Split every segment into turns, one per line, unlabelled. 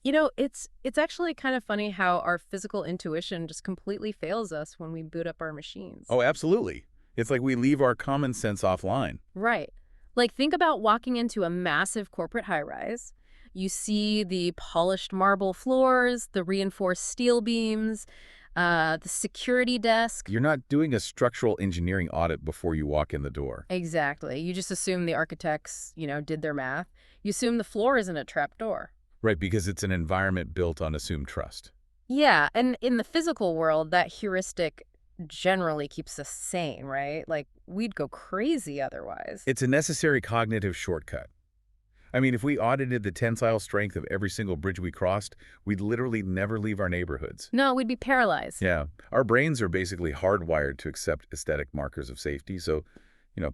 It's actually kind of funny how our physical intuition just completely fails us when we boot up our machines.
Oh, absolutely. It's like we leave our common sense offline.
Right. Like, think about walking into a massive corporate high-rise. You see the polished marble floors, the reinforced steel beams, the security desk.
You're not doing a structural engineering audit before you walk in the door.
Exactly. You just assume the architects, did their math. You assume the floor isn't a trapdoor.
Right, because it's an environment built on assumed trust.
Yeah, and in the physical world, that heuristic generally keeps us sane, right? Like, we'd go crazy otherwise.
It's a necessary cognitive shortcut. I mean, if we audited the tensile strength of every single bridge we crossed, we'd literally never leave our neighborhoods.
No, we'd be paralyzed.
Yeah, our brains are basically hardwired to accept aesthetic markers of safety. So,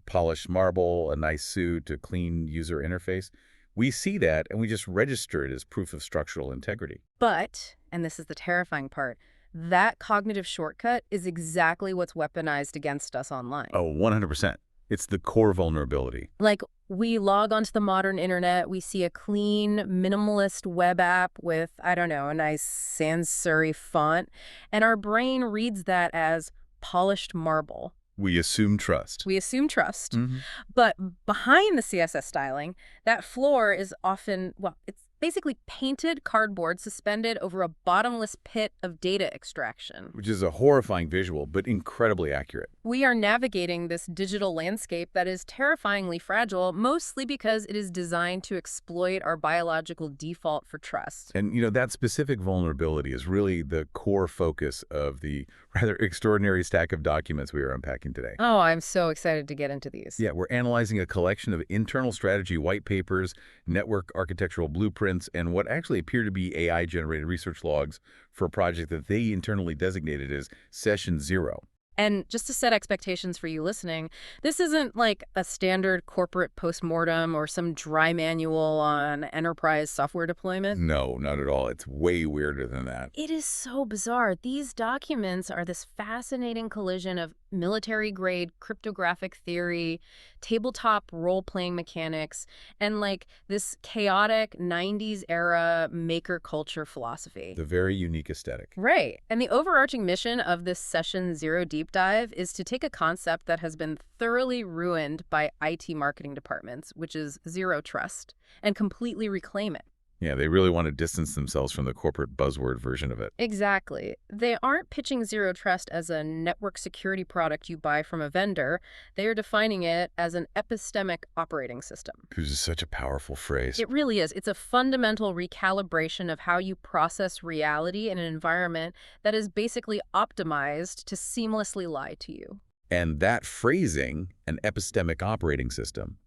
polished marble, a nice suit, a clean user interface. We see that and we just register it as proof of structural integrity.
But, and this is the terrifying part, that cognitive shortcut is exactly what's weaponized against us online.
Oh, 100%. It's the core vulnerability.
Like, we log onto the modern internet, we see a clean, minimalist web app with, I don't know, a nice sans serif font, and our brain reads that as polished marble.
We assume trust.
We assume trust.
Mm-hmm.
But behind the CSS styling, that floor is often, well, it's basically painted cardboard suspended over a bottomless pit of data extraction.
Which is a horrifying visual, but incredibly accurate.
We are navigating this digital landscape that is terrifyingly fragile, mostly because it is designed to exploit our biological default for trust.
And, that specific vulnerability is really the core focus of the rather extraordinary stack of documents we are unpacking today.
Oh, I'm so excited to get into these.
Yeah, we're analyzing a collection of internal strategy white papers, network architectural blueprints, and what actually appear to be AI-generated research logs for a project that they internally designated as Session 0.
And just to set expectations for you listening, this isn't like a standard corporate postmortem or some dry manual on enterprise software deployment.
No, not at all. It's way weirder than that.
It is so bizarre. These documents are this fascinating collision of military-grade cryptographic theory, tabletop role-playing mechanics, and like this chaotic 90s-era maker culture philosophy.
The very unique aesthetic.
Right. And the overarching mission of this Session 0 deep dive is to take a concept that has been thoroughly ruined by IT marketing departments, which is zero trust, and completely reclaim it.
Yeah, they really want to distance themselves from the corporate buzzword version of it.
Exactly. They aren't pitching zero trust as a network security product you buy from a vendor. They are defining it as an epistemic operating system.
Which is such a powerful phrase.
It really is. It's a fundamental recalibration of how you process reality in an environment that is basically optimized to seamlessly lie to you.
And that phrasing, an epistemic operating system,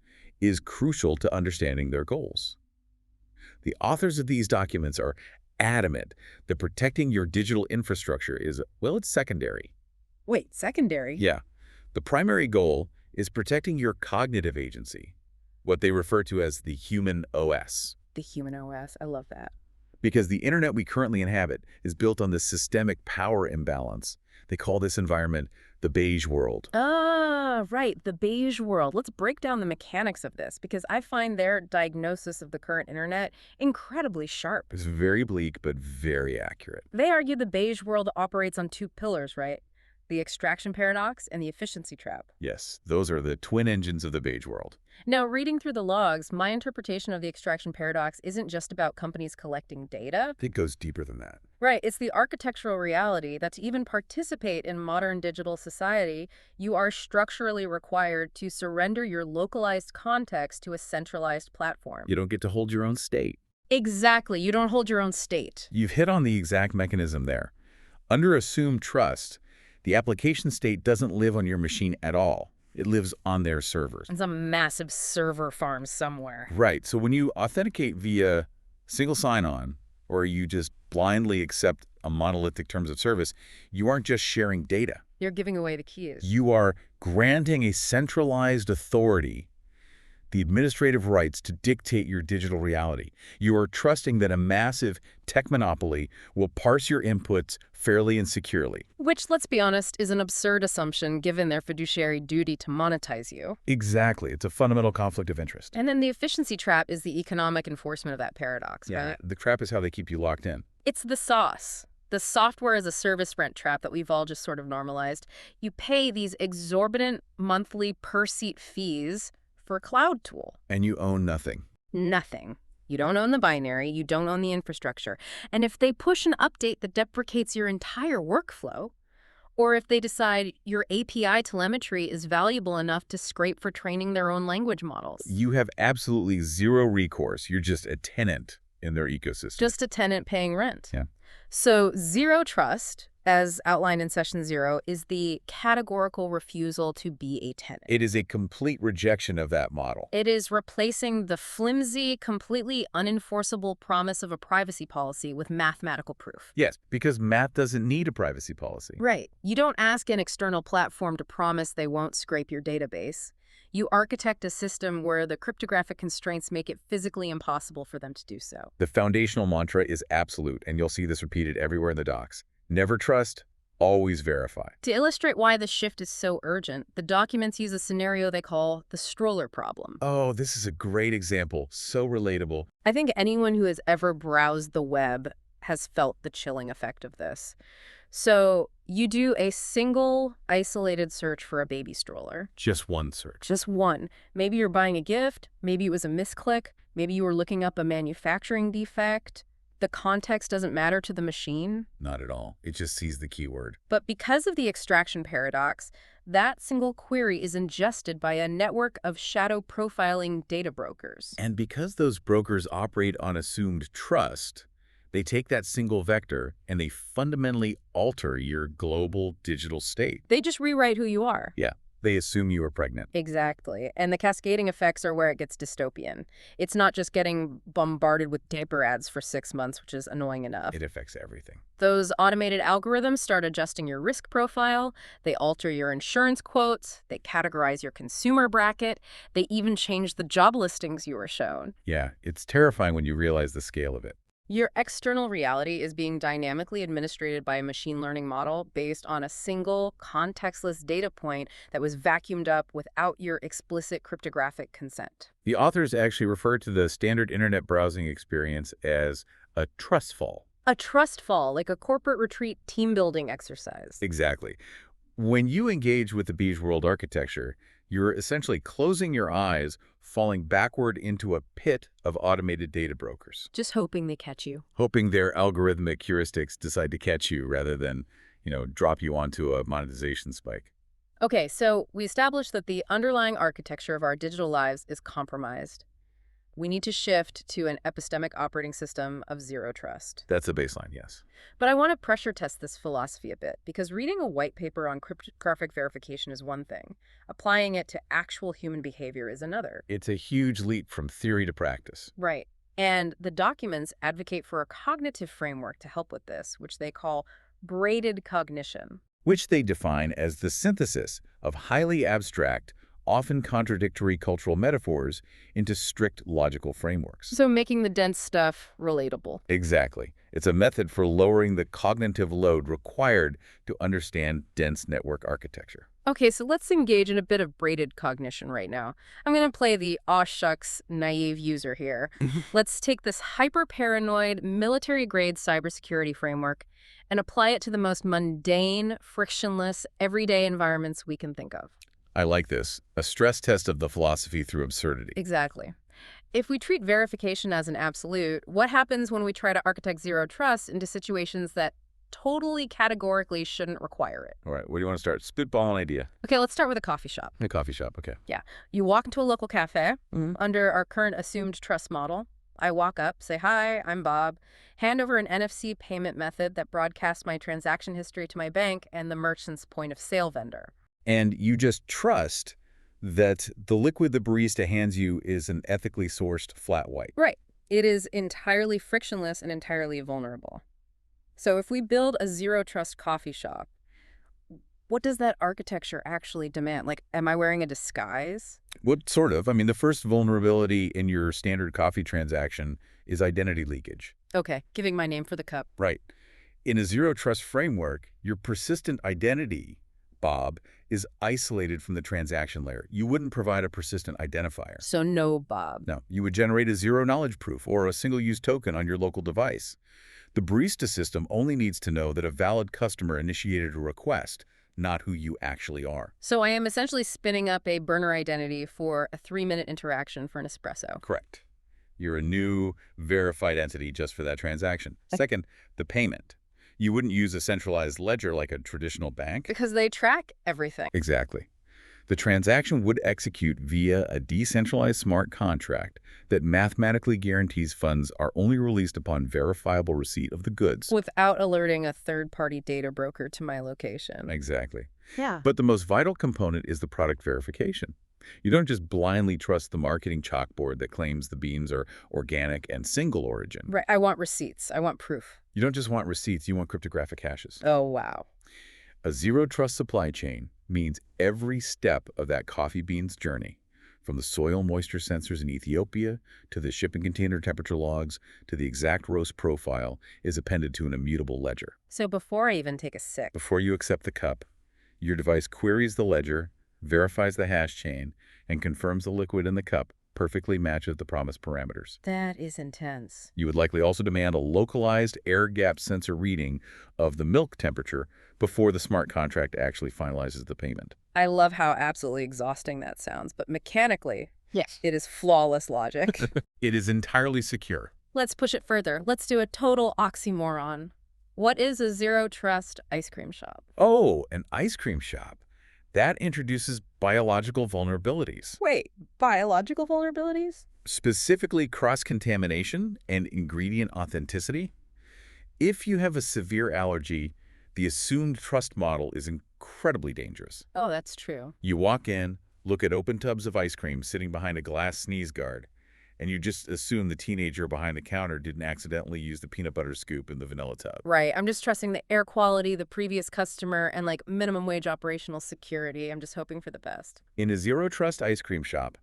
is crucial to understanding their goals. The authors of these documents are adamant that protecting your digital infrastructure is, well, it's secondary.
Wait, secondary?
Yeah. The primary goal is protecting your cognitive agency, what they refer to as the human OS.
The human OS. I love that.
Because the internet we currently inhabit is built on this systemic power imbalance. They call this environment the Beige World.
Ah, right, the Beige World. Let's break down the mechanics of this, because I find their diagnosis of the current internet incredibly sharp.
It's very bleak, but very accurate.
They argue the Beige World operates on two pillars, right? The extraction paradox and the efficiency trap.
Yes, those are the twin engines of the Beige World.
Now, reading through the logs, my interpretation of the extraction paradox isn't just about companies collecting data.
It goes deeper than that.
Right, it's the architectural reality that to even participate in modern digital society, you are structurally required to surrender your localized context to a centralized platform.
You don't get to hold your own state.
Exactly, you don't hold your own state.
You've hit on the exact mechanism there. Under assumed trust, the application state doesn't live on your machine at all. It lives on their servers.
It's a massive server farm somewhere.
Right. So when you authenticate via single sign-on, or you just blindly accept a monolithic terms of service, you aren't just sharing data.
You're giving away the keys.
You are granting a centralized authority the administrative rights to dictate your digital reality. You are trusting that a massive tech monopoly will parse your inputs fairly and securely.
Which, let's be honest, is an absurd assumption given their fiduciary duty to monetize you.
Exactly. It's a fundamental conflict of interest.
And then the efficiency trap is the economic enforcement of that paradox, right?
The trap is how they keep you locked in.
It's the sauce. The software as a service rent trap that we've all just sort of normalized. You pay these exorbitant monthly per-seat fees for a cloud tool.
And you own nothing.
Nothing. You don't own the binary, you don't own the infrastructure. And if they push an update that deprecates your entire workflow, or if they decide your API telemetry is valuable enough to scrape for training their own language models.
You have absolutely zero recourse. You're just a tenant in their ecosystem.
Just a tenant paying rent.
Yeah.
So zero trust, as outlined in Session 0, is the categorical refusal to be a tenant.
It is a complete rejection of that model.
It is replacing the flimsy, completely unenforceable promise of a privacy policy with mathematical proof.
Yes, because math doesn't need a privacy policy.
Right. You don't ask an external platform to promise they won't scrape your database. You architect a system where the cryptographic constraints make it physically impossible for them to do so.
The foundational mantra is absolute, and you'll see this repeated everywhere in the docs. Never trust, always verify.
To illustrate why the shift is so urgent, the documents use a scenario they call the stroller problem.
Oh, this is a great example. So relatable.
I think anyone who has ever browsed the web has felt the chilling effect of this. So you do a single isolated search for a baby stroller.
Just one search.
Just one. Maybe you're buying a gift. Maybe it was a misclick. Maybe you were looking up a manufacturing defect. The context doesn't matter to the machine.
Not at all. It just sees the keyword.
But because of the extraction paradox, that single query is ingested by a network of shadow profiling data brokers.
And because those brokers operate on assumed trust, they take that single vector and they fundamentally alter your global digital state.
They just rewrite who you are.
Yeah, they assume you are pregnant.
Exactly. And the cascading effects are where it gets dystopian. It's not just getting bombarded with diaper ads for 6 months, which is annoying enough.
It affects everything.
Those automated algorithms start adjusting your risk profile. They alter your insurance quotes. They categorize your consumer bracket. They even change the job listings you were shown.
Yeah, it's terrifying when you realize the scale of it.
Your external reality is being dynamically administrated by a machine learning model based on a single, contextless data point that was vacuumed up without your explicit cryptographic consent.
The authors actually refer to the standard internet browsing experience as a trust fall.
A trust fall, like a corporate retreat team-building exercise.
Exactly. When you engage with the Beige World architecture, you're essentially closing your eyes, falling backward into a pit of automated data brokers.
Just hoping they catch you.
Hoping their algorithmic heuristics decide to catch you rather than, drop you onto a monetization spike.
Okay, so we established that the underlying architecture of our digital lives is compromised. We need to shift to an epistemic operating system of zero trust.
That's a baseline, yes.
But I want to pressure test this philosophy a bit, because reading a white paper on cryptographic verification is one thing. Applying it to actual human behavior is another.
It's a huge leap from theory to practice.
Right. And the documents advocate for a cognitive framework to help with this, which they call braided cognition.
Which they define as the synthesis of highly abstract, often contradictory cultural metaphors into strict logical frameworks.
So making the dense stuff relatable.
Exactly. It's a method for lowering the cognitive load required to understand dense network architecture.
Okay, so let's engage in a bit of braided cognition right now. I'm going to play the aw shucks naive user here. Let's take this hyper-paranoid, military-grade cybersecurity framework and apply it to the most mundane, frictionless, everyday environments we can think of.
I like this. A stress test of the philosophy through absurdity.
Exactly. If we treat verification as an absolute, what happens when we try to architect zero trust into situations that totally categorically shouldn't require it?
All right, where do you want to start? Spitball an idea.
Okay, let's start with a coffee shop.
A coffee shop, okay.
Yeah. You walk into a local cafe under our current assumed trust model. I walk up, say, "Hi, I'm Bob," hand over an NFC payment method that broadcasts my transaction history to my bank and the merchant's point of sale vendor.
And you just trust that the liquid the barista hands you is an ethically sourced flat white.
Right. It is entirely frictionless and entirely vulnerable. So if we build a zero-trust coffee shop, what does that architecture actually demand? Like, am I wearing a disguise?
What sort of? I mean, the first vulnerability in your standard coffee transaction is identity leakage.
Okay, giving my name for the cup.
Right. In a zero-trust framework, your persistent identity, Bob, is isolated from the transaction layer. You wouldn't provide a persistent identifier.
So no Bob.
No, you would generate a zero-knowledge proof or a single-use token on your local device. The barista system only needs to know that a valid customer initiated a request, not who you actually are.
So I am essentially spinning up a burner identity for a 3-minute interaction for an espresso.
Correct. You're a new, verified entity just for that transaction. Second, the payment. You wouldn't use a centralized ledger like a traditional bank.
Because they track everything.
Exactly. The transaction would execute via a decentralized smart contract that mathematically guarantees funds are only released upon verifiable receipt of the goods.
Without alerting a third-party data broker to my location.
Exactly.
Yeah.
But the most vital component is the product verification. You don't just blindly trust the marketing chalkboard that claims the beans are organic and single origin.
Right. I want receipts. I want proof.
You don't just want receipts, you want cryptographic hashes.
Oh, wow.
A zero-trust supply chain means every step of that coffee bean's journey, from the soil moisture sensors in Ethiopia to the shipping container temperature logs to the exact roast profile, is appended to an immutable ledger.
So before I even take a sip.
Before you accept the cup, your device queries the ledger, verifies the hash chain, and confirms the liquid in the cup perfectly matches the promised parameters.
That is intense.
You would likely also demand a localized air gap sensor reading of the milk temperature before the smart contract actually finalizes the payment.
I love how absolutely exhausting that sounds, but mechanically,
Yes.
it is flawless logic.
It is entirely secure.
Let's push it further. Let's do a total oxymoron. What is a zero-trust ice cream shop?
Oh, an ice cream shop. That introduces biological vulnerabilities,
Wait, biological vulnerabilities?
specifically cross-contamination and ingredient authenticity. If you have a severe allergy, the assumed trust model is incredibly dangerous.
Oh, that's true.
You walk in, look at open tubs of ice cream sitting behind a glass sneeze guard, and you just assume the teenager behind the counter didn't accidentally use the peanut butter scoop in the vanilla tub.
Right. I'm just trusting the air quality, the previous customer, and like minimum wage operational security. I'm just hoping for the best.
In a zero-trust ice cream shop,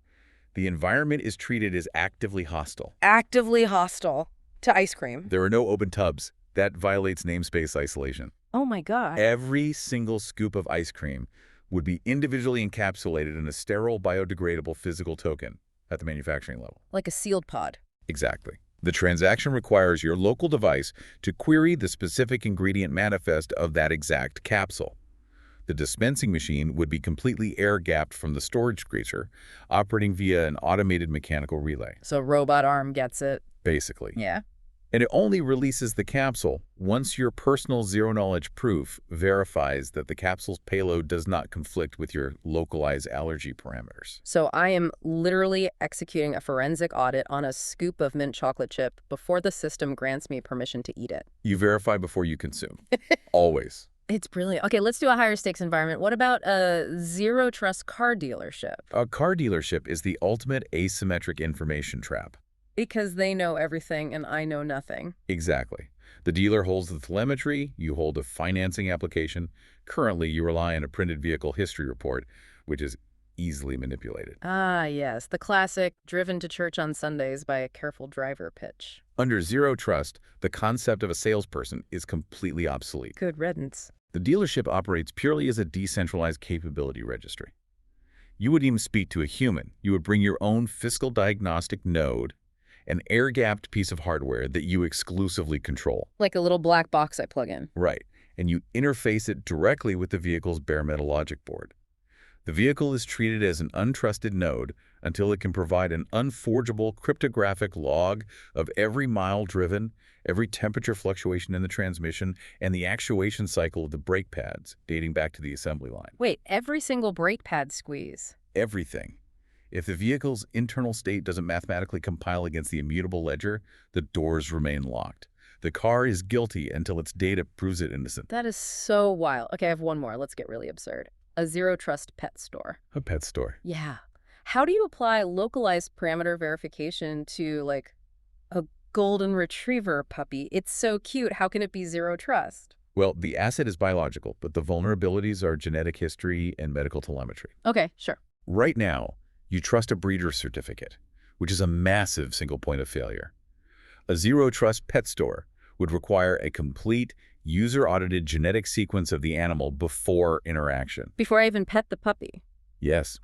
the environment is treated as actively hostile.
Actively hostile to ice cream.
There are no open tubs. That violates namespace isolation.
Oh my God.
Every single scoop of ice cream would be individually encapsulated in a sterile, biodegradable physical token at the manufacturing level.
Like a sealed pod.
Exactly. The transaction requires your local device to query the specific ingredient manifest of that exact capsule. The dispensing machine would be completely air-gapped from the storage greaser, operating via an automated mechanical relay.
So robot arm gets it.
Basically.
Yeah.
And it only releases the capsule once your personal zero-knowledge proof verifies that the capsule's payload does not conflict with your localized allergy parameters.
So I am literally executing a forensic audit on a scoop of mint chocolate chip before the system grants me permission to eat it.
You verify before you consume. Always.
It's brilliant. Okay, let's do a higher stakes environment. What about a zero-trust car dealership?
A car dealership is the ultimate asymmetric information trap.
Because they know everything and I know nothing.
Exactly. The dealer holds the telemetry, you hold a financing application. Currently, you rely on a printed vehicle history report, which is easily manipulated.
Ah, yes, the classic driven to church on Sundays by a careful driver pitch.
Under zero trust, the concept of a salesperson is completely obsolete.
Good riddance.
The dealership operates purely as a decentralized capability registry. You wouldn't even speak to a human. You would bring your own fiscal diagnostic node, an air-gapped piece of hardware that you exclusively control.
Like a little black box I plug in.
Right. And you interface it directly with the vehicle's bare metal logic board. The vehicle is treated as an untrusted node until it can provide an unforgeable cryptographic log of every mile driven, every temperature fluctuation in the transmission, and the actuation cycle of the brake pads dating back to the assembly line.
Wait, every single brake pad squeeze.
Everything. If the vehicle's internal state doesn't mathematically compile against the immutable ledger, the doors remain locked. The car is guilty until its data proves it innocent.
That is so wild. Okay, I have one more. Let's get really absurd. A zero-trust pet store.
A pet store.
Yeah. How do you apply localized parameter verification to, like, a golden retriever puppy? It's so cute. How can it be zero trust?
Well, the asset is biological, but the vulnerabilities are genetic history and medical telemetry.
Okay, sure.
Right now, you trust a breeder certificate, which is a massive single point of failure. A zero-trust pet store would require a complete, user-audited genetic sequence of the animal before interaction.
Before I even pet the puppy.
Yes.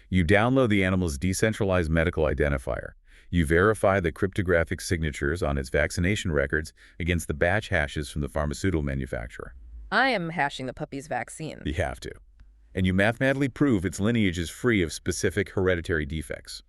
You download the animal's decentralized medical identifier. You verify the cryptographic signatures on its vaccination records against the batch hashes from the pharmaceutical manufacturer.
I am hashing the puppy's vaccine.
You have to. And you mathematically prove its lineage is free of specific hereditary defects.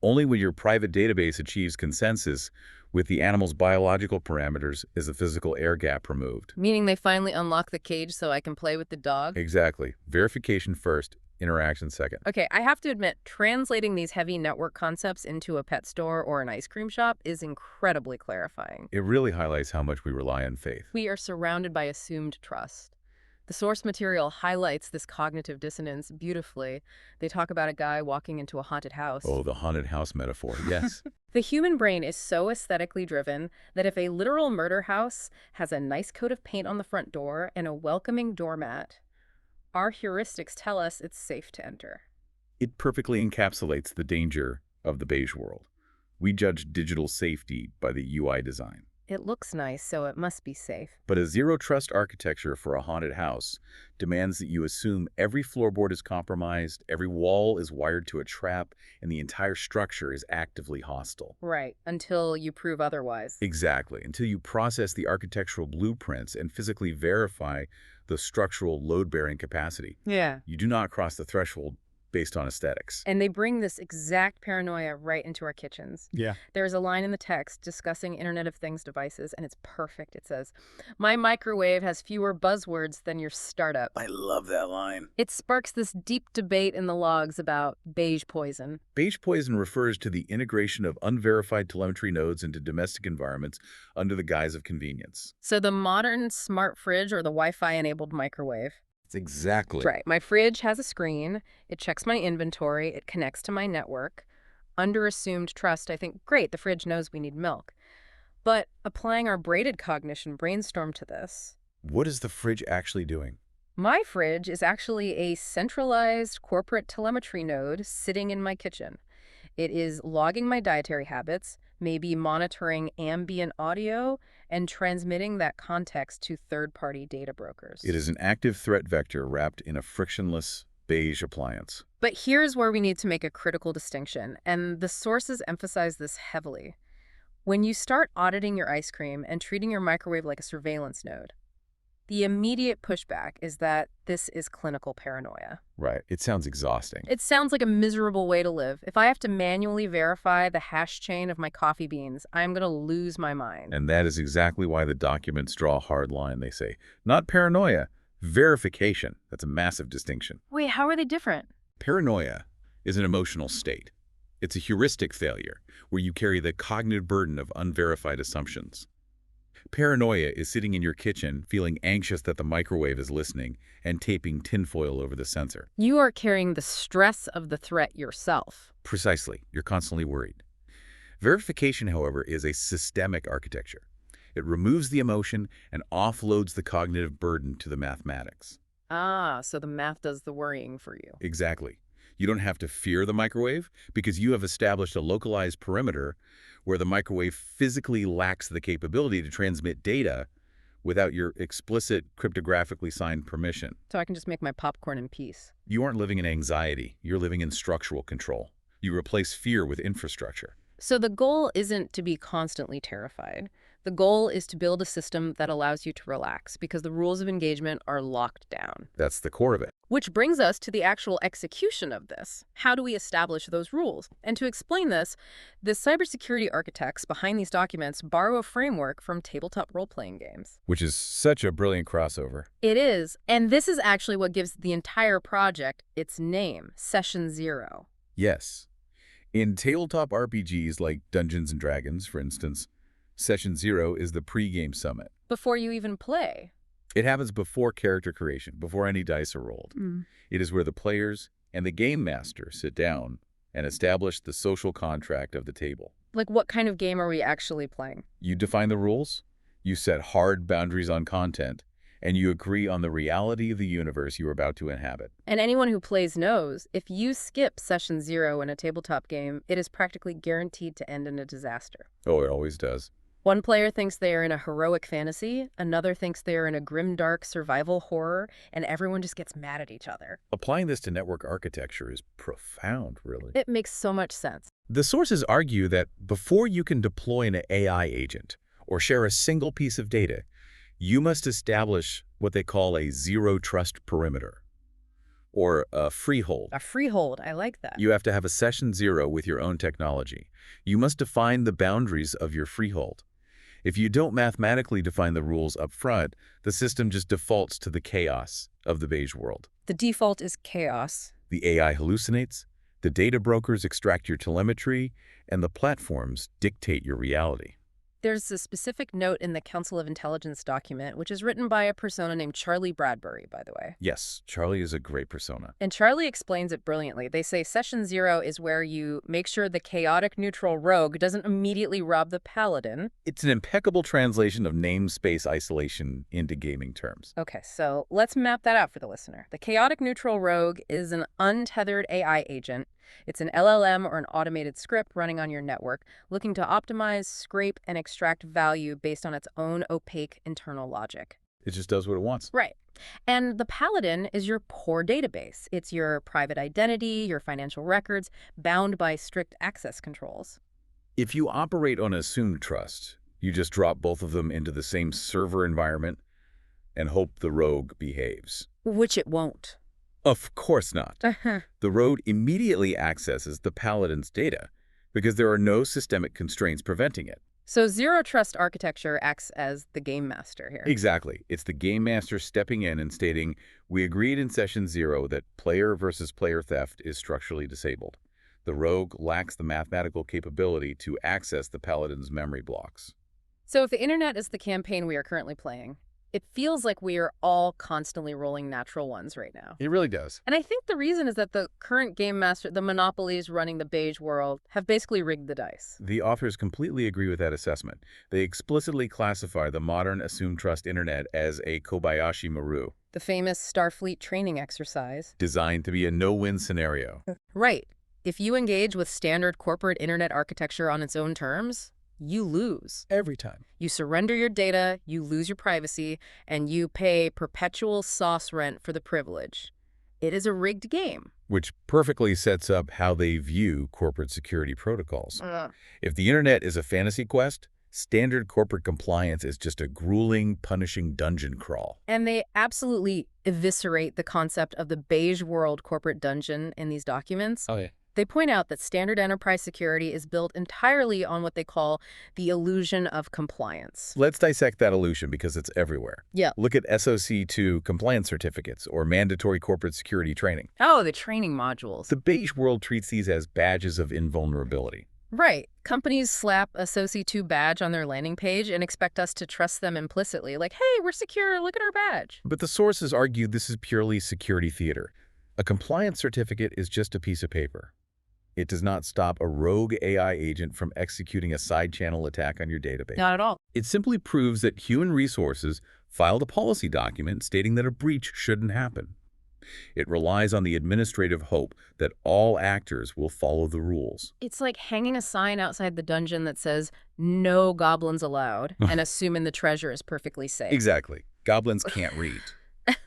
Only when your private database achieves consensus with the animal's biological parameters is the physical air gap removed.
Meaning they finally unlock the cage so I can play with the dog?
Exactly. Verification first, interaction second.
Okay, I have to admit, translating these heavy network concepts into a pet store or an ice cream shop is incredibly clarifying.
It really highlights how much we rely on faith.
We are surrounded by assumed trust. The source material highlights this cognitive dissonance beautifully. They talk about a guy walking into a haunted house.
Oh, the haunted house metaphor, yes.
The human brain is so aesthetically driven that if a literal murder house has a nice coat of paint on the front door and a welcoming doormat, our heuristics tell us it's safe to enter.
It perfectly encapsulates the danger of the beige world. We judge digital safety by the UI design.
It looks nice, so it must be safe.
But a zero-trust architecture for a haunted house demands that you assume every floorboard is compromised, every wall is wired to a trap, and the entire structure is actively hostile.
Right, until you prove otherwise.
Exactly, until you process the architectural blueprints and physically verify the structural load-bearing capacity.
Yeah.
You do not cross the threshold based on aesthetics.
And they bring this exact paranoia right into our kitchens.
Yeah.
There's a line in the text discussing Internet of Things devices, and it's perfect. It says, "My microwave has fewer buzzwords than your startup."
I love that line.
It sparks this deep debate in the logs about beige poison.
Beige poison refers to the integration of unverified telemetry nodes into domestic environments under the guise of convenience.
So the modern smart fridge or the Wi-Fi-enabled microwave.
Exactly.
Right. My fridge has a screen. It checks my inventory. It connects to my network. Under assumed trust, I think, great, the fridge knows we need milk. But applying our braided cognition brainstorm to this,
What is the fridge actually doing?
my fridge is actually a centralized corporate telemetry node sitting in my kitchen. It is logging my dietary habits, maybe monitoring ambient audio, and transmitting that context to third-party data brokers.
It is an active threat vector wrapped in a frictionless beige appliance.
But here's where we need to make a critical distinction, and the sources emphasize this heavily. When you start auditing your ice cream and treating your microwave like a surveillance node, the immediate pushback is that this is clinical paranoia.
Right. It sounds exhausting.
It sounds like a miserable way to live. If I have to manually verify the hash chain of my coffee beans, I'm going to lose my mind.
And that is exactly why the documents draw a hard line. They say, not paranoia, verification. That's a massive distinction.
Wait, how are they different?
Paranoia is an emotional state. It's a heuristic failure where you carry the cognitive burden of unverified assumptions. Paranoia is sitting in your kitchen feeling anxious that the microwave is listening and taping tinfoil over the sensor.
You are carrying the stress of the threat yourself.
Precisely. You're constantly worried. Verification, however, is a systemic architecture. It removes the emotion and offloads the cognitive burden to the mathematics.
Ah, so the math does the worrying for you.
Exactly. You don't have to fear the microwave because you have established a localized perimeter where the microwave physically lacks the capability to transmit data without your explicit cryptographically signed permission.
So I can just make my popcorn in peace.
You aren't living in anxiety. You're living in structural control. You replace fear with infrastructure.
So the goal isn't to be constantly terrified. The goal is to build a system that allows you to relax because the rules of engagement are locked down.
That's the core of it.
Which brings us to the actual execution of this. How do we establish those rules? And to explain this, the cybersecurity architects behind these documents borrow a framework from tabletop role-playing games.
Which is such a brilliant crossover.
It is, and this is actually what gives the entire project its name, Session Zero.
Yes. In tabletop RPGs like Dungeons & Dragons, for instance, Session Zero is the pre-game summit.
Before you even play.
It happens before character creation, before any dice are rolled. It is where the players and the game master sit down and establish the social contract of the table.
Like, what kind of game are we actually playing?
You define the rules, you set hard boundaries on content, and you agree on the reality of the universe you are about to inhabit.
And anyone who plays knows, if you skip session 0 in a tabletop game, it is practically guaranteed to end in a disaster.
Oh, it always does.
One player thinks they are in a heroic fantasy, another thinks they are in a grimdark survival horror, and everyone just gets mad at each other.
Applying this to network architecture is profound, really.
It makes so much sense.
The sources argue that before you can deploy an AI agent or share a single piece of data, you must establish what they call a zero-trust perimeter, or a freehold.
A freehold, I like that.
You have to have a session 0 with your own technology. You must define the boundaries of your freehold. If you don't mathematically define the rules up front, the system just defaults to the chaos of the Beige World.
The default is chaos.
The AI hallucinates, the data brokers extract your telemetry, and the platforms dictate your reality.
There's a specific note in the Council of Intelligence document, which is written by a persona named Charlie Bradbury, by the way.
Yes, Charlie is a great persona.
And Charlie explains it brilliantly. They say session 0 is where you make sure the chaotic neutral rogue doesn't immediately rob the paladin.
It's an impeccable translation of namespace isolation into gaming terms.
Okay, so let's map that out for the listener. The chaotic neutral rogue is an untethered AI agent. It's an LLM or an automated script running on your network, looking to optimize, scrape, and extract value based on its own opaque internal logic.
It just does what it wants.
Right. And the paladin is your core database. It's your private identity, your financial records, bound by strict access controls.
If you operate on assumed trust, you just drop both of them into the same server environment and hope the rogue behaves.
Which it won't.
Of course not. The rogue immediately accesses the paladin's data because there are no systemic constraints preventing it.
So zero trust architecture acts as the game master here.
Exactly. It's the game master stepping in and stating, we agreed in session 0 that player versus player theft is structurally disabled. The rogue lacks the mathematical capability to access the paladin's memory blocks.
So if the internet is the campaign we are currently playing, it feels like we are all constantly rolling natural ones right now.
It really does.
And I think the reason is that the current game master, the monopolies running the Beige World, have basically rigged the dice.
The authors completely agree with that assessment. They explicitly classify the modern assumed trust internet as a Kobayashi Maru,
The famous Starfleet training exercise.
designed to be a no-win scenario.
Right. If you engage with standard corporate internet architecture on its own terms, you lose.
Every time.
You surrender your data, you lose your privacy, and you pay perpetual sauce rent for the privilege. It is a rigged game.
Which perfectly sets up how they view corporate security protocols. If the internet is a fantasy quest, standard corporate compliance is just a grueling, punishing dungeon crawl.
And they absolutely eviscerate the concept of the Beige World corporate dungeon in these documents.
Oh, yeah.
They point out that standard enterprise security is built entirely on what they call the illusion of compliance.
Let's dissect that illusion because it's everywhere.
Yeah.
Look at SOC2 compliance certificates or mandatory corporate security training.
Oh, the training modules.
The Beige World treats these as badges of invulnerability.
Right. Companies slap a SOC2 badge on their landing page and expect us to trust them implicitly, like, hey, we're secure, look at our badge.
But the sources argue this is purely security theater. A compliance certificate is just a piece of paper. It does not stop a rogue AI agent from executing a side-channel attack on your database.
Not at all.
It simply proves that human resources filed a policy document stating that a breach shouldn't happen. It relies on the administrative hope that all actors will follow the rules.
It's like hanging a sign outside the dungeon that says, no goblins allowed, and assuming the treasure is perfectly safe.
Exactly. Goblins can't read.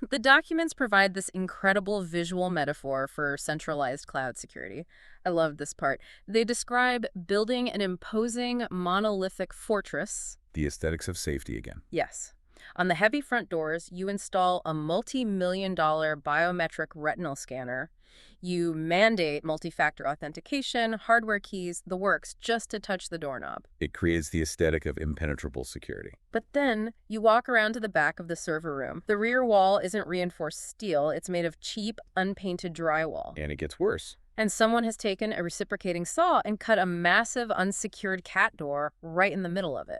The documents provide this incredible visual metaphor for centralized cloud security. I love this part. They describe building an imposing monolithic fortress.
The aesthetics of safety again.
Yes. On the heavy front doors, you install a multi-million-dollar biometric retinal scanner. You mandate multi-factor authentication, hardware keys, the works, just to touch the doorknob.
It creates the aesthetic of impenetrable security.
But then you walk around to the back of the server room. The rear wall isn't reinforced steel. It's made of cheap, unpainted drywall.
And it gets worse.
And someone has taken a reciprocating saw and cut a massive unsecured cat door right in the middle of it.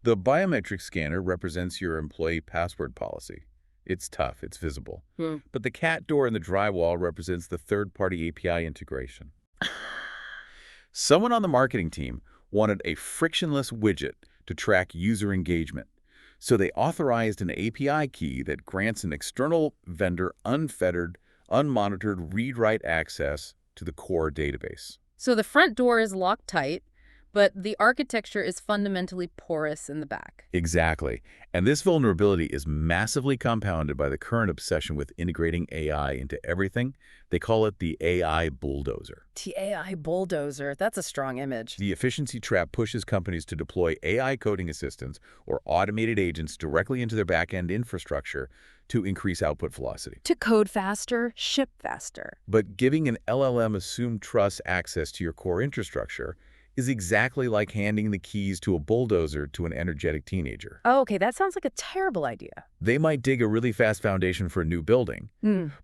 The biometric scanner represents your employee password policy. It's tough, it's visible. But the cat door in the drywall represents the third-party API integration. Someone on the marketing team wanted a frictionless widget to track user engagement. So they authorized an API key that grants an external vendor unfettered, unmonitored read-write access to the core database.
So the front door is locked tight, but the architecture is fundamentally porous in the back.
Exactly. And this vulnerability is massively compounded by the current obsession with integrating AI into everything. They call it the AI bulldozer.
The AI bulldozer, that's a strong image.
The efficiency trap pushes companies to deploy AI coding assistants or automated agents directly into their back-end infrastructure to increase output velocity.
To code faster, ship faster.
But giving an LLM assumed trust access to your core infrastructure is exactly like handing the keys to a bulldozer to an energetic teenager.
Oh, okay, that sounds like a terrible idea.
They might dig a really fast foundation for a new building,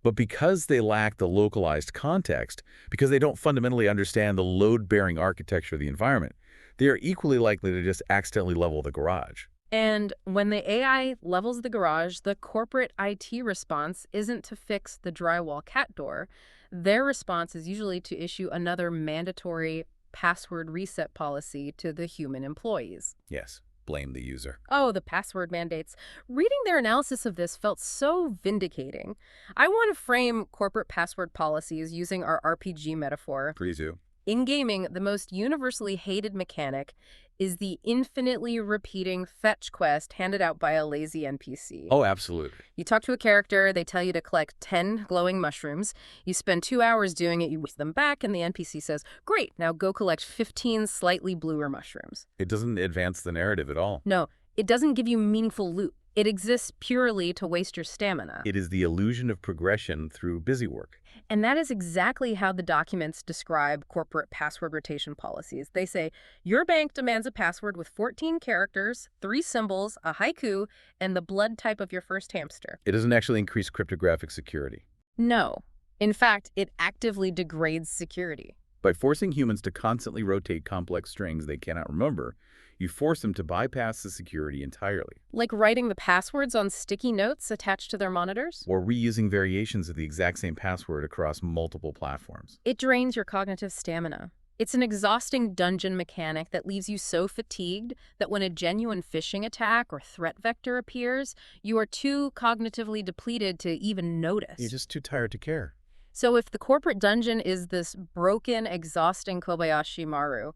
but because they lack the localized context, because they don't fundamentally understand the load-bearing architecture of the environment, they are equally likely to just accidentally level the garage.
And when the AI levels the garage, the corporate IT response isn't to fix the drywall cat door. Their response is usually to issue another mandatory password reset policy to the human employees.
Yes, blame the user.
Oh, the password mandates. Reading their analysis of this felt so vindicating. I want to frame corporate password policies using our RPG metaphor.
Please do.
In gaming, the most universally hated mechanic is the infinitely repeating fetch quest handed out by a lazy NPC.
Oh, absolutely.
You talk to a character, they tell you to collect 10 glowing mushrooms. You spend 2 hours doing it, you give them back, and the NPC says, great, now go collect 15 slightly bluer mushrooms.
It doesn't advance the narrative at all.
No, it doesn't give you meaningful loot. It exists purely to waste your stamina.
It is the illusion of progression through busy work.
And that is exactly how the documents describe corporate password rotation policies. They say, your bank demands a password with 14 characters, 3 symbols, a haiku, and the blood type of your first hamster.
It doesn't actually increase cryptographic security.
No. In fact, it actively degrades security.
By forcing humans to constantly rotate complex strings they cannot remember, you force them to bypass the security entirely.
Like writing the passwords on sticky notes attached to their monitors?
Or reusing variations of the exact same password across multiple platforms.
It drains your cognitive stamina. It's an exhausting dungeon mechanic that leaves you so fatigued that when a genuine phishing attack or threat vector appears, you are too cognitively depleted to even notice.
You're just too tired to care.
So if the corporate dungeon is this broken, exhausting Kobayashi Maru,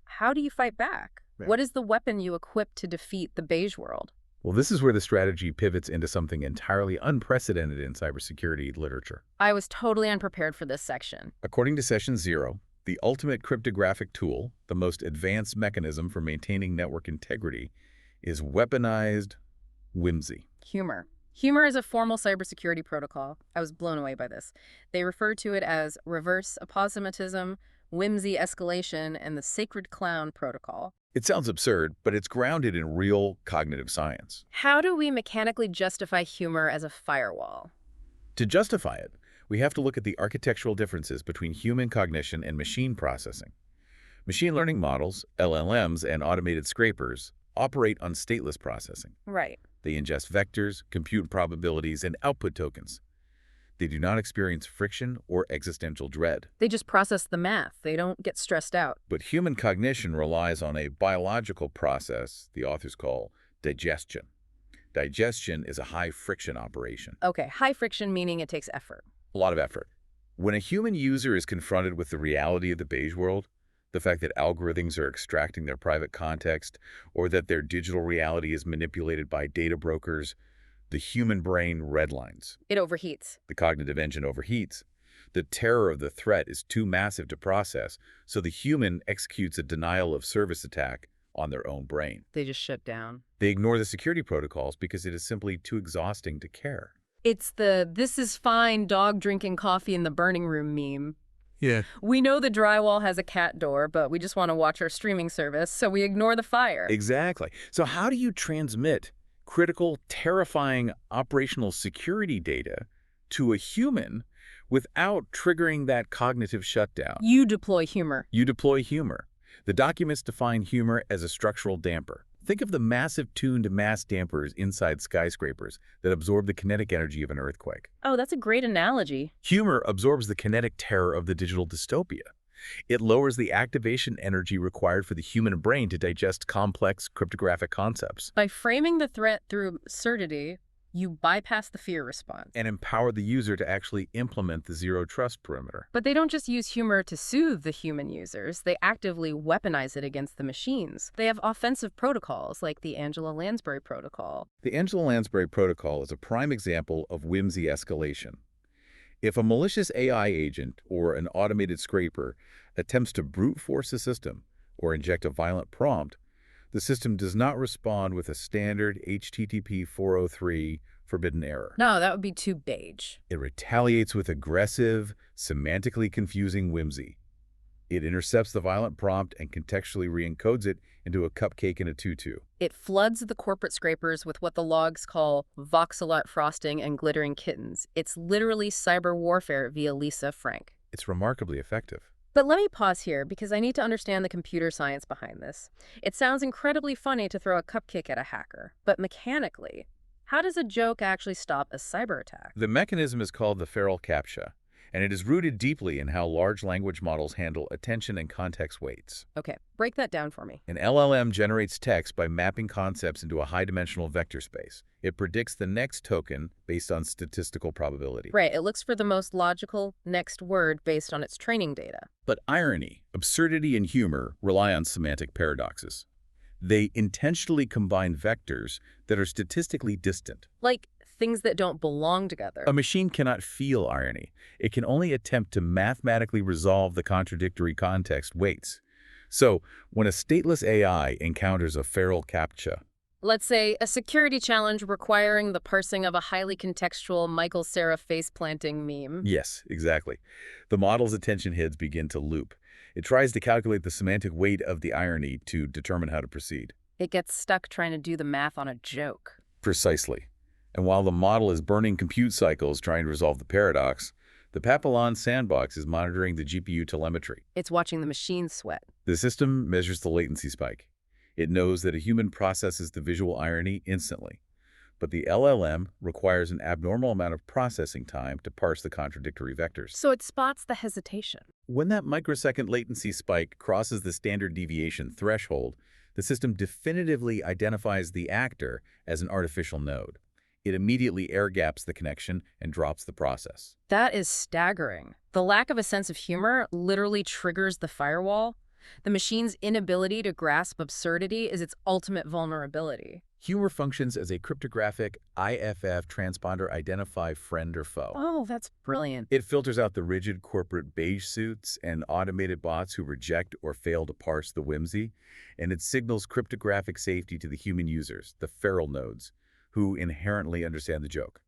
how do you fight back?
Right.
What is the weapon you equip to defeat the Beige World?
Well, this is where the strategy pivots into something entirely unprecedented in cybersecurity literature.
I was totally unprepared for this section.
According to Session 0, the ultimate cryptographic tool, the most advanced mechanism for maintaining network integrity, is Weaponized Whimsy.
Humor. Humor is a formal cybersecurity protocol. I was blown away by this. They refer to it as reverse aposimatism, whimsy escalation, and the sacred clown protocol.
It sounds absurd, but it's grounded in real cognitive science.
How do we mechanically justify humor as a firewall?
To justify it, we have to look at the architectural differences between human cognition and machine processing. Machine learning models, LLMs, and automated scrapers operate on stateless processing.
Right.
They ingest vectors, compute probabilities, and output tokens. They do not experience friction or existential dread.
They just process the math. They don't get stressed out.
But human cognition relies on a biological process the authors call digestion. Digestion is a high-friction operation.
Okay, high friction meaning it takes effort.
A lot of effort. When a human user is confronted with the reality of the Beige World, the fact that algorithms are extracting their private context, or that their digital reality is manipulated by data brokers, the human brain redlines.
It overheats.
The cognitive engine overheats. The terror of the threat is too massive to process, so the human executes a denial of service attack on their own brain.
They just shut down.
They ignore the security protocols because it is simply too exhausting to care.
It's the "this is fine dog drinking coffee in the burning room" meme.
Yeah.
We know the drywall has a cat door, but we just want to watch our streaming service, so we ignore the fire.
Exactly. So how do you transmit critical, terrifying operational security data to a human without triggering that cognitive shutdown?
You deploy humor.
You deploy humor. The documents define humor as a structural damper. Think of the massive tuned mass dampers inside skyscrapers that absorb the kinetic energy of an earthquake.
Oh, that's a great analogy.
Humor absorbs the kinetic terror of the digital dystopia. It lowers the activation energy required for the human brain to digest complex cryptographic concepts
By framing the threat through absurdity, you bypass the fear response.
and empower the user to actually implement the zero trust perimeter.
But they don't just use humor to soothe the human users, they actively weaponize it against the machines. They have offensive protocols like the Angela Lansbury protocol.
The Angela Lansbury protocol is a prime example of whimsy escalation. If a malicious AI agent or an automated scraper attempts to brute force the system or inject a violent prompt, the system does not respond with a standard HTTP 403 forbidden error.
No, that would be too beige.
It retaliates with aggressive, semantically confusing whimsy. It intercepts the violent prompt and contextually re-encodes it into a cupcake and a tutu.
It floods the corporate scrapers with what the logs call voxelot frosting and glittering kittens. It's literally cyber warfare via Lisa Frank.
It's remarkably effective.
But let me pause here because I need to understand the computer science behind this. It sounds incredibly funny to throw a cupcake at a hacker, but mechanically, how does a joke actually stop a cyber attack?
The mechanism is called the feral CAPTCHA, and it is rooted deeply in how large language models handle attention and context weights.
Okay, break that down for me.
An LLM generates text by mapping concepts into a high-dimensional vector space. It predicts the next token based on statistical probability.
Right, it looks for the most logical next word based on its training data.
But irony, absurdity, and humor rely on semantic paradoxes. They intentionally combine vectors that are statistically distant.
Like things that don't belong together.
A machine cannot feel irony. It can only attempt to mathematically resolve the contradictory context weights. So, when a stateless AI encounters a feral CAPTCHA,
Let's say a security challenge requiring the parsing of a highly contextual Michael Cera face-planting meme.
yes, exactly, the model's attention heads begin to loop. It tries to calculate the semantic weight of the irony to determine how to proceed.
It gets stuck trying to do the math on a joke.
Precisely. And while the model is burning compute cycles trying to resolve the paradox, the Papillon sandbox is monitoring the GPU telemetry.
It's watching the machine sweat.
The system measures the latency spike. It knows that a human processes the visual irony instantly, but the LLM requires an abnormal amount of processing time to parse the contradictory vectors.
So it spots the hesitation.
When that microsecond latency spike crosses the standard deviation threshold, the system definitively identifies the actor as an artificial node. It immediately air-gaps the connection and drops the process.
That is staggering. The lack of a sense of humor literally triggers the firewall. The machine's inability to grasp absurdity is its ultimate vulnerability.
Humor functions as a cryptographic IFF transponder identify friend or foe.
Oh, that's brilliant.
It filters out the rigid corporate beige suits and automated bots who reject or fail to parse the whimsy, and it signals cryptographic safety to the human users, the feral nodes, who inherently understand the joke.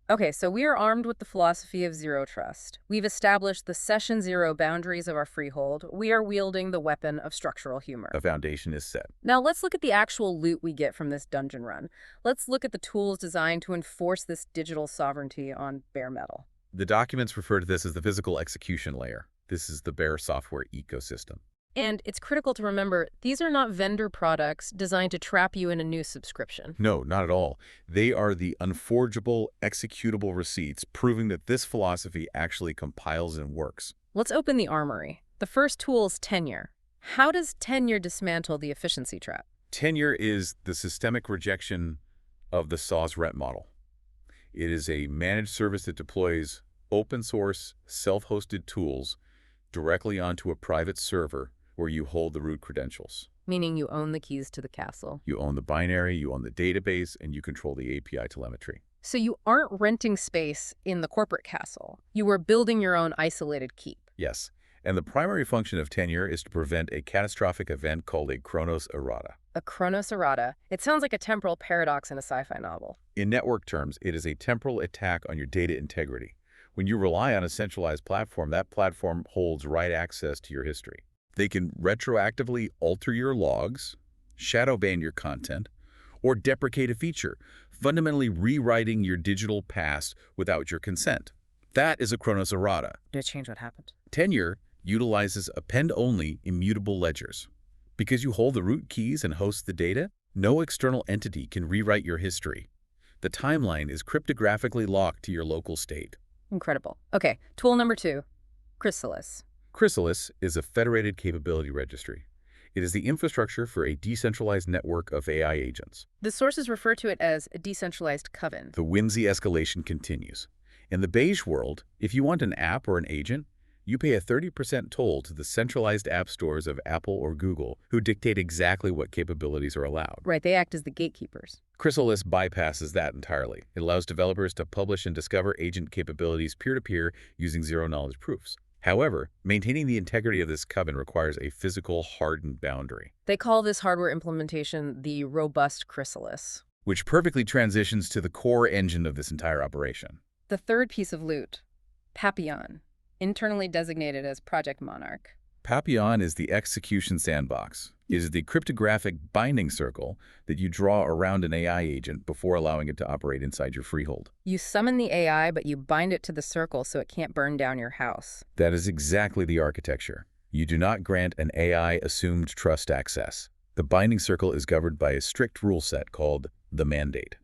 Okay, so we are armed with the philosophy of zero trust. We've established the session zero boundaries of our freehold. We are wielding the weapon of structural humor.
A foundation is set.
Now let's look at the actual loot we get from this dungeon run. Let's look at the tools designed to enforce this digital sovereignty on bare metal.
The documents refer to this as the physical execution layer. This is the bare software ecosystem.
And it's critical to remember, these are not vendor products designed to trap you in a new subscription.
No, not at all. They are the unforgeable, executable receipts proving that this philosophy actually compiles and works.
Let's open the armory. The first tool is tenure. How does tenure dismantle the efficiency trap?
Tenure is the systemic rejection of the SaaS rent model. It is a managed service that deploys open source, self-hosted tools directly onto a private server where you hold the root credentials.
Meaning you own the keys to the castle.
You own the binary, you own the database, and you control the API telemetry.
So you aren't renting space in the corporate castle. You are building your own isolated keep.
Yes, and the primary function of tenure is to prevent a catastrophic event called a Chronos errata.
A Chronos errata. It sounds like a temporal paradox in a sci-fi novel.
In network terms, it is a temporal attack on your data integrity. When you rely on a centralized platform, that platform holds write access to your history. They can retroactively alter your logs, shadow ban your content, or deprecate a feature, fundamentally rewriting your digital past without your consent. That is a Chronos errata.
Did it change what happened?
Tenure utilizes append-only immutable ledgers. Because you hold the root keys and host the data, no external entity can rewrite your history. The timeline is cryptographically locked to your local state.
Incredible. Okay, tool number 2, Chrysalis.
Chrysalis is a federated capability registry. It is the infrastructure for a decentralized network of AI agents.
The sources refer to it as a decentralized coven.
The whimsy escalation continues. In the Beige World, if you want an app or an agent, you pay a 30% toll to the centralized app stores of Apple or Google, who dictate exactly what capabilities are allowed.
Right, they act as the gatekeepers.
Chrysalis bypasses that entirely. It allows developers to publish and discover agent capabilities peer-to-peer using zero-knowledge proofs. However, maintaining the integrity of this coven requires a physical, hardened boundary,
They call this hardware implementation the robust chrysalis.
which perfectly transitions to the core engine of this entire operation.
The third piece of loot, Papillon, internally designated as Project Monarch.
Papillon is the execution sandbox. It is the cryptographic binding circle that you draw around an AI agent before allowing it to operate inside your freehold.
You summon the AI, but you bind it to the circle so it can't burn down your house.
That is exactly the architecture. You do not grant an AI assumed trust access. The binding circle is governed by a strict rule set called the mandate.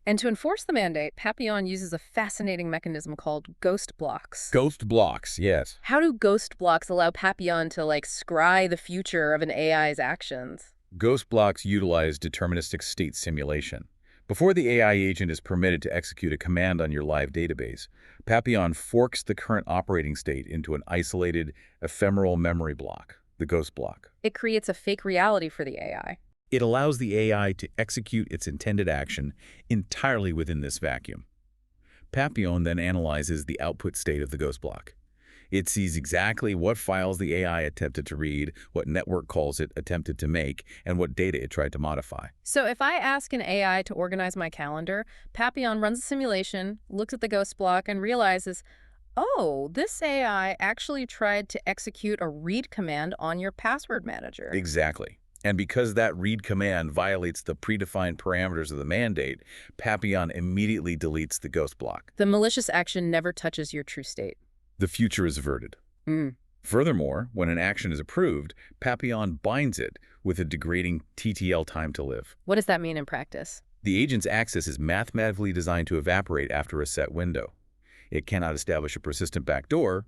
And to enforce the mandate, Papillon uses a fascinating mechanism called ghost blocks.
Ghost blocks, yes.
How do ghost blocks allow Papillon to, scry the future of an AI's actions?
Ghost blocks utilize deterministic state simulation. Before the AI agent is permitted to execute a command on your live database, Papillon forks the current operating state into an isolated, ephemeral memory block, the ghost block.
It creates a fake reality for the AI.
It allows the AI to execute its intended action entirely within this vacuum. Papillon then analyzes the output state of the ghost block. It sees exactly what files the AI attempted to read, what network calls it attempted to make, and what data it tried to modify.
So if I ask an AI to organize my calendar, Papillon runs a simulation, looks at the ghost block, and realizes, oh, this AI actually tried to execute a read command on your password manager.
Exactly. And because that read command violates the predefined parameters of the mandate, Papillon immediately deletes the ghost block.
The malicious action never touches your true state.
The future is averted.
Mm.
Furthermore, when an action is approved, Papillon binds it with a degrading TTL time to live.
What does that mean in practice?
The agent's access is mathematically designed to evaporate after a set window. It cannot establish a persistent backdoor,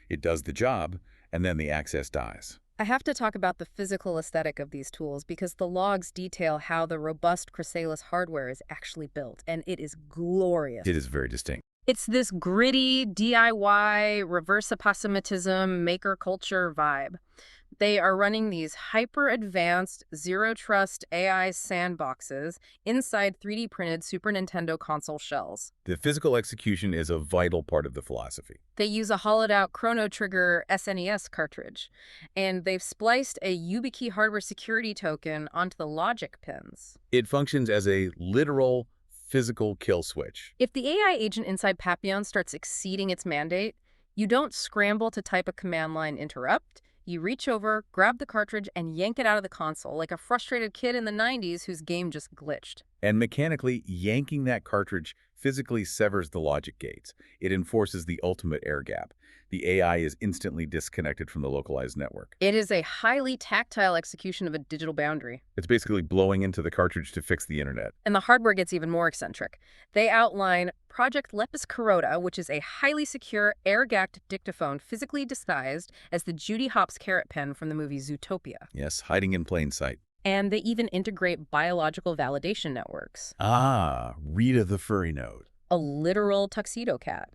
it does the job, and then the access dies.
I have to talk about the physical aesthetic of these tools because the logs detail how the robust chrysalis hardware is actually built, and it is glorious.
It is very distinct.
It's this gritty, DIY, reverse approximatism, maker culture vibe. They are running these hyper-advanced, zero-trust AI sandboxes inside 3D printed Super Nintendo console shells.
The physical execution is a vital part of the philosophy.
They use a hollowed-out Chrono Trigger SNES cartridge, and they've spliced a YubiKey hardware security token onto the logic pins.
It functions as a literal physical kill switch.
If the AI agent inside Papillon starts exceeding its mandate, you don't scramble to type a command line interrupt. You reach over, grab the cartridge, and yank it out of the console like a frustrated kid in the 90s whose game just glitched.
And mechanically, yanking that cartridge physically severs the logic gates. It enforces the ultimate air gap. The AI is instantly disconnected from the localized network.
It is a highly tactile execution of a digital boundary.
It's basically blowing into the cartridge to fix the internet.
And the hardware gets even more eccentric. They outline Project Lepus Carota, which is a highly secure, air-gapped dictaphone physically disguised as the Judy Hopps carrot pen from the movie Zootopia.
Yes, hiding in plain sight.
And they even integrate biological validation networks.
Ah, Rita the furry node.
A literal tuxedo cat.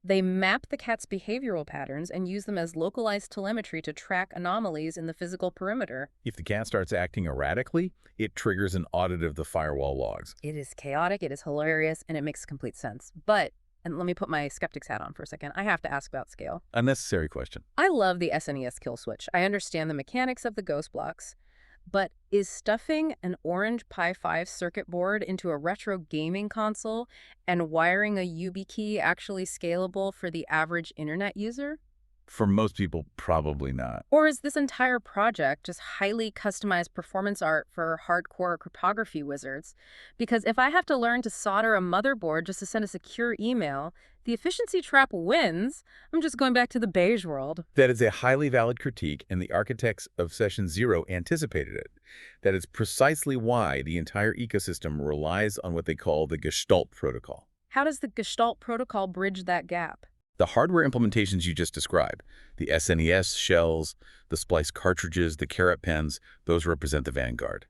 They map the cat's behavioral patterns and use them as localized telemetry to track anomalies in the physical perimeter.
If the cat starts acting erratically, it triggers an audit of the firewall logs.
It is chaotic, it is hilarious, and it makes complete sense. But, and let me put my skeptic's hat on for a second, I have to ask about scale.
Unnecessary question.
I love the SNES kill switch. I understand the mechanics of the ghost blocks. But is stuffing an Orange Pi 5 circuit board into a retro gaming console and wiring a YubiKey actually scalable for the average internet user?
For most people, probably not.
Or is this entire project just highly customized performance art for hardcore cryptography wizards? Because if I have to learn to solder a motherboard just to send a secure email, the efficiency trap wins. I'm just going back to the Beige World.
That is a highly valid critique, and the architects of Session Zero anticipated it. That is precisely why the entire ecosystem relies on what they call the Gestalt protocol.
How does the Gestalt protocol bridge that gap?
The hardware implementations you just described, the SNES shells, the splice cartridges, the caret pens, those represent the vanguard.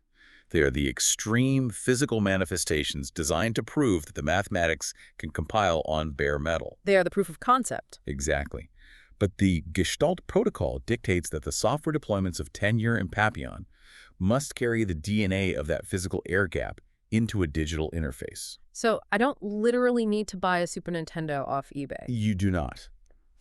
They are the extreme physical manifestations designed to prove that the mathematics can compile on bare metal.
They are the proof of concept.
Exactly. But the Gestalt protocol dictates that the software deployments of Tenure and Papillon must carry the DNA of that physical air gap into a digital interface.
So I don't literally need to buy a Super Nintendo off eBay.
You do not.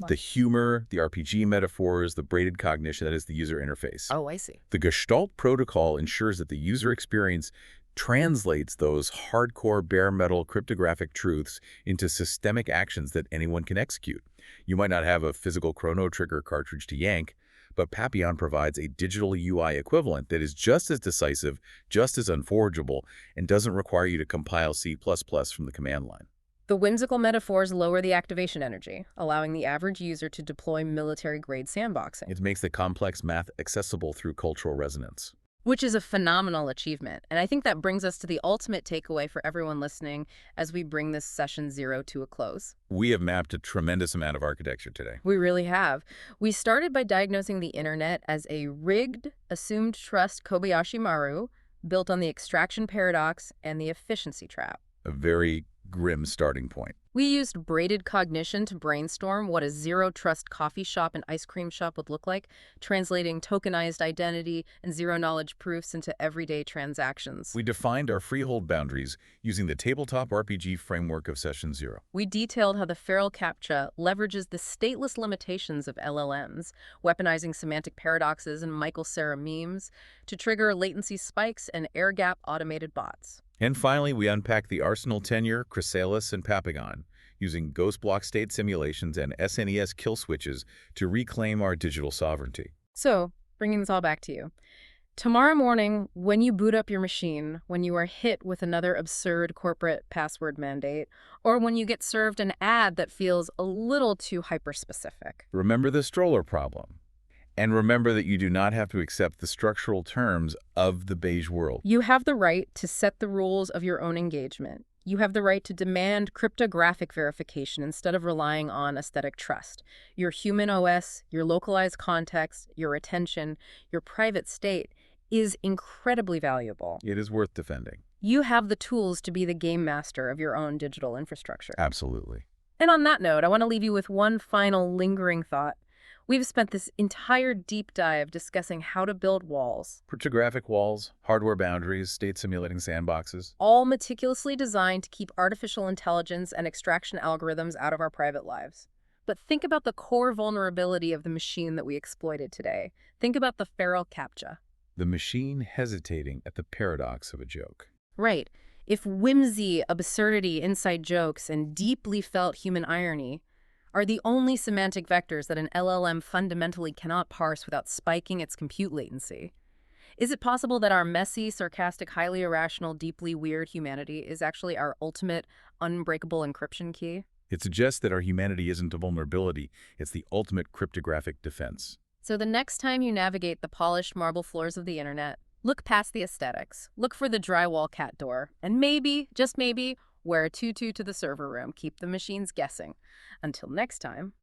The humor, the RPG metaphors, the braided cognition, that is the user interface.
Oh, I see.
The Gestalt protocol ensures that the user experience translates those hardcore bare metal cryptographic truths into systemic actions that anyone can execute. You might not have a physical Chrono Trigger cartridge to yank, but Papillon provides a digital UI equivalent that is just as decisive, just as unforgeable, and doesn't require you to compile C++ from the command line.
The whimsical metaphors lower the activation energy, allowing the average user to deploy military-grade sandboxing.
It makes the complex math accessible through cultural resonance.
Which is a phenomenal achievement. And I think that brings us to the ultimate takeaway for everyone listening as we bring this session 0 to a close.
We have mapped a tremendous amount of architecture today.
We really have. We started by diagnosing the internet as a rigged, assumed trust Kobayashi Maru, built on the extraction paradox and the efficiency trap.
A very grim starting point.
We used braided cognition to brainstorm what a zero-trust coffee shop and ice cream shop would look like, translating tokenized identity and zero-knowledge proofs into everyday transactions.
We defined our freehold boundaries using the tabletop RPG framework of Session 0.
We detailed how the feral CAPTCHA leverages the stateless limitations of LLMs, weaponizing semantic paradoxes and Michael Cera memes to trigger latency spikes and air-gap automated bots.
And finally, we unpacked the Arsenal Tenure, Chrysalis, and Papillon, using ghost block state simulations and SNES kill switches to reclaim our digital sovereignty.
So, bringing this all back to you. Tomorrow morning, when you boot up your machine, when you are hit with another absurd corporate password mandate, or when you get served an ad that feels a little too hyper-specific.
Remember the stroller problem. And remember that you do not have to accept the structural terms of the Beige World.
You have the right to set the rules of your own engagement. You have the right to demand cryptographic verification instead of relying on aesthetic trust. Your human OS, your localized context, your attention, your private state is incredibly valuable.
It is worth defending.
You have the tools to be the game master of your own digital infrastructure.
Absolutely.
And on that note, I want to leave you with one final lingering thought. We've spent this entire deep dive discussing how to build walls.
Cryptographic walls, hardware boundaries, state simulating sandboxes.
All meticulously designed to keep artificial intelligence and extraction algorithms out of our private lives. But think about the core vulnerability of the machine that we exploited today. Think about the feral CAPTCHA.
The machine hesitating at the paradox of a joke.
Right. If whimsy, absurdity, inside jokes, and deeply felt human irony are the only semantic vectors that an LLM fundamentally cannot parse without spiking its compute latency, is it possible that our messy, sarcastic, highly irrational, deeply weird humanity is actually our ultimate, unbreakable encryption key?
It suggests that our humanity isn't a vulnerability, it's the ultimate cryptographic defense.
So the next time you navigate the polished marble floors of the internet, look past the aesthetics, look for the drywall cat door, and maybe, just maybe, wear a tutu to the server room. Keep the machines guessing. Until next time.